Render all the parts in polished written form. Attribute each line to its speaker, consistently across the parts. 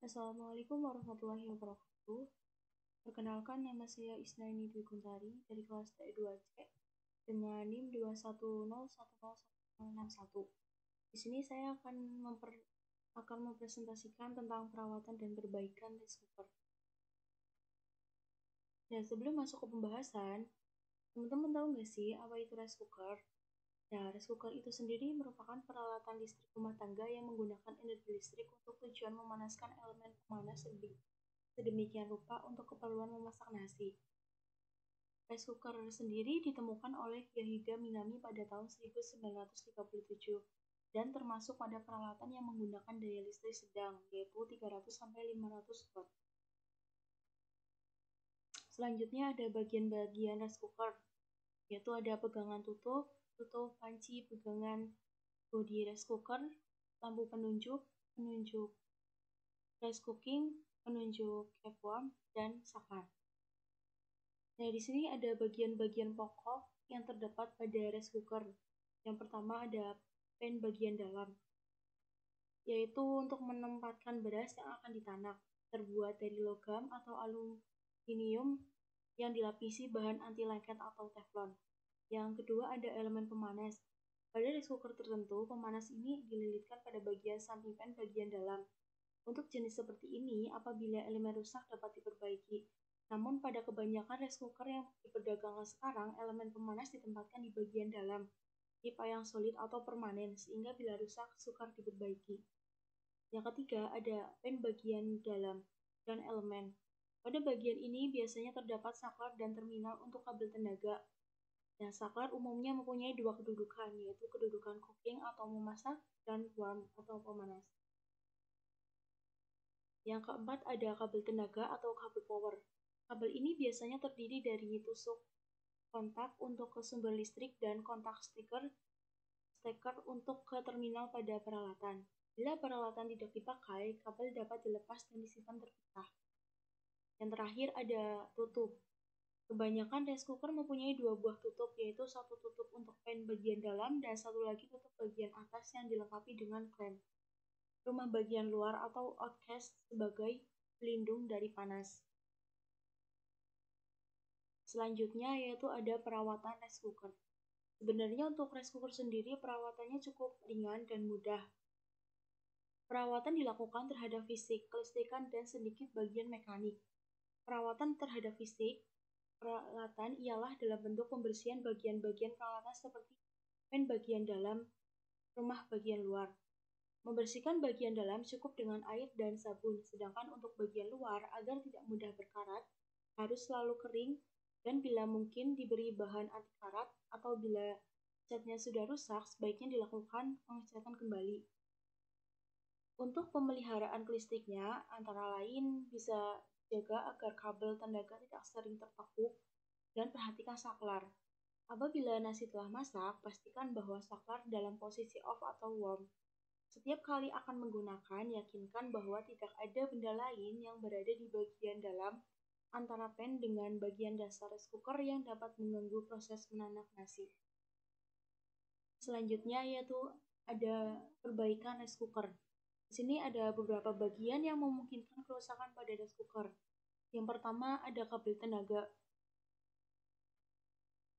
Speaker 1: Assalamualaikum warahmatullahi wabarakatuh. Perkenalkan, nama saya Isnaini Dwi Kuntari dari kelas T2C dengan NIM 210101061. Di sini saya akan mempresentasikan tentang perawatan dan perbaikan rice cooker. Dan sebelum masuk ke pembahasan, teman-teman tahu nggak sih apa itu rice cooker? Nah, rice cooker itu sendiri merupakan peralatan listrik rumah tangga yang menggunakan energi listrik untuk tujuan memanaskan elemen pemanas sedemikian rupa untuk keperluan memasak nasi. Rice cooker sendiri ditemukan oleh Yahida Minami pada tahun 1937 dan termasuk pada peralatan yang menggunakan daya listrik sedang, yaitu 300-500 watt. Selanjutnya ada bagian-bagian rice cooker, yaitu ada pegangan tutup panci, pegangan bodi rice cooker, lampu penunjuk, penunjuk rice cooking, penunjuk capworm, dan saklar. Nah, di sini ada bagian-bagian pokok yang terdapat pada rice cooker. Yang pertama ada pan bagian dalam, yaitu untuk menempatkan beras yang akan ditanak, terbuat dari logam atau aluminium yang dilapisi bahan anti lengket atau teflon. Yang kedua ada elemen pemanas. Pada rice cooker tertentu, pemanas ini dililitkan pada bagian samping pan bagian dalam. Untuk jenis seperti ini, apabila elemen rusak dapat diperbaiki. Namun pada kebanyakan rice cooker yang diperdagangkan sekarang, elemen pemanas ditempatkan di bagian dalam, pipa yang solid atau permanen, sehingga bila rusak sukar diperbaiki. Yang ketiga ada pan bagian dalam dan elemen. Pada bagian ini biasanya terdapat saklar dan terminal untuk kabel tenaga. Nah, saklar umumnya mempunyai dua kedudukan, yaitu kedudukan cooking atau memasak dan warm atau pemanas. Yang keempat ada kabel tenaga atau kabel power. Kabel ini biasanya terdiri dari tusuk kontak untuk ke sumber listrik dan kontak steker untuk ke terminal pada peralatan. Bila peralatan tidak dipakai, kabel dapat dilepas dan disimpan terpisah. Yang terakhir ada tutup. Kebanyakan rice cooker mempunyai dua buah tutup, yaitu satu tutup untuk pan bagian dalam dan satu lagi tutup bagian atas yang dilengkapi dengan klem. Rumah bagian luar atau outcast sebagai pelindung dari panas. Selanjutnya yaitu ada perawatan rice cooker. Sebenarnya untuk rice cooker sendiri perawatannya cukup ringan dan mudah. Perawatan dilakukan terhadap fisik, kelistrikan, dan sedikit bagian mekanik. Perawatan terhadap fisik, peralatan ialah dalam bentuk pembersihan bagian-bagian peralatan seperti pan bagian dalam, rumah bagian luar. Membersihkan bagian dalam cukup dengan air dan sabun, sedangkan untuk bagian luar agar tidak mudah berkarat, harus selalu kering dan bila mungkin diberi bahan anti karat atau bila catnya sudah rusak, sebaiknya dilakukan pengecatan kembali. Untuk pemeliharaan kelistriknya, antara lain bisa jaga agar kabel tenaga tidak sering tertekuk dan perhatikan saklar. Apabila nasi telah masak, pastikan bahwa saklar dalam posisi off atau warm. Setiap kali akan menggunakan, yakinkan bahwa tidak ada benda lain yang berada di bagian dalam antara pan dengan bagian dasar rice cooker yang dapat mengganggu proses menanak nasi. Selanjutnya yaitu ada perbaikan rice cooker. Di sini ada beberapa bagian yang memungkinkan kerusakan pada rice cooker. Yang pertama ada kabel tenaga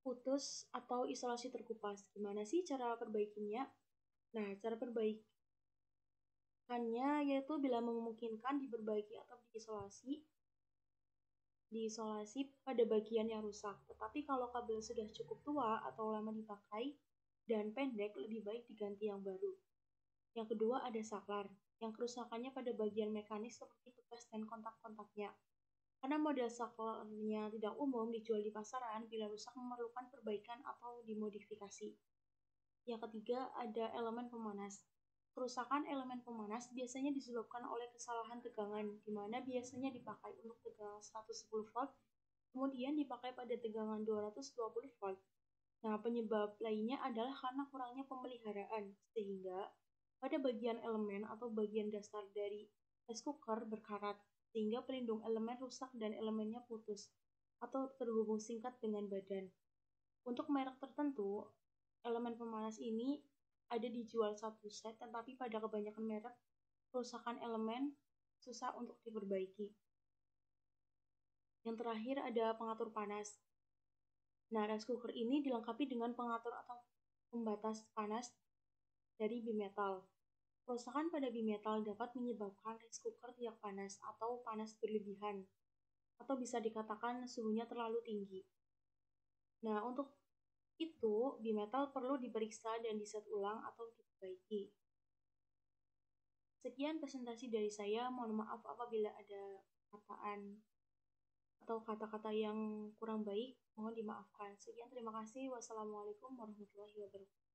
Speaker 1: putus atau isolasi terkupas. Gimana sih cara perbaikinya? Nah, cara perbaikannya yaitu bila memungkinkan diperbaiki atau diisolasi pada bagian yang rusak. Tetapi kalau kabel sudah cukup tua atau lama dipakai dan pendek, lebih baik diganti yang baru. Yang kedua ada saklar, yang kerusakannya pada bagian mekanis seperti pegas dan kontak-kontaknya. Karena model saklarnya tidak umum dijual di pasaran, bila rusak memerlukan perbaikan atau dimodifikasi. Yang ketiga ada elemen pemanas. Kerusakan elemen pemanas biasanya disebabkan oleh kesalahan tegangan, di mana biasanya dipakai untuk tegangan 110 volt, kemudian dipakai pada tegangan 220 volt. Nah, penyebab lainnya adalah karena kurangnya pemeliharaan, sehingga pada bagian elemen atau bagian dasar dari rice cooker berkarat, sehingga pelindung elemen rusak dan elemennya putus atau terhubung singkat dengan badan. Untuk merek tertentu, elemen pemanas ini ada dijual satu set, tetapi pada kebanyakan merek, kerusakan elemen susah untuk diperbaiki. Yang terakhir ada pengatur panas. Nah, rice cooker ini dilengkapi dengan pengatur atau pembatas panas dari bimetal. Kerusakan pada bimetal dapat menyebabkan rice cooker tidak panas atau panas berlebihan, atau bisa dikatakan suhunya terlalu tinggi. Nah, untuk itu, bimetal perlu diperiksa dan diset ulang atau diperbaiki. Sekian presentasi dari saya, mohon maaf apabila ada perkataan atau kata-kata yang kurang baik, mohon dimaafkan. Sekian, terima kasih. Wassalamualaikum warahmatullahi wabarakatuh.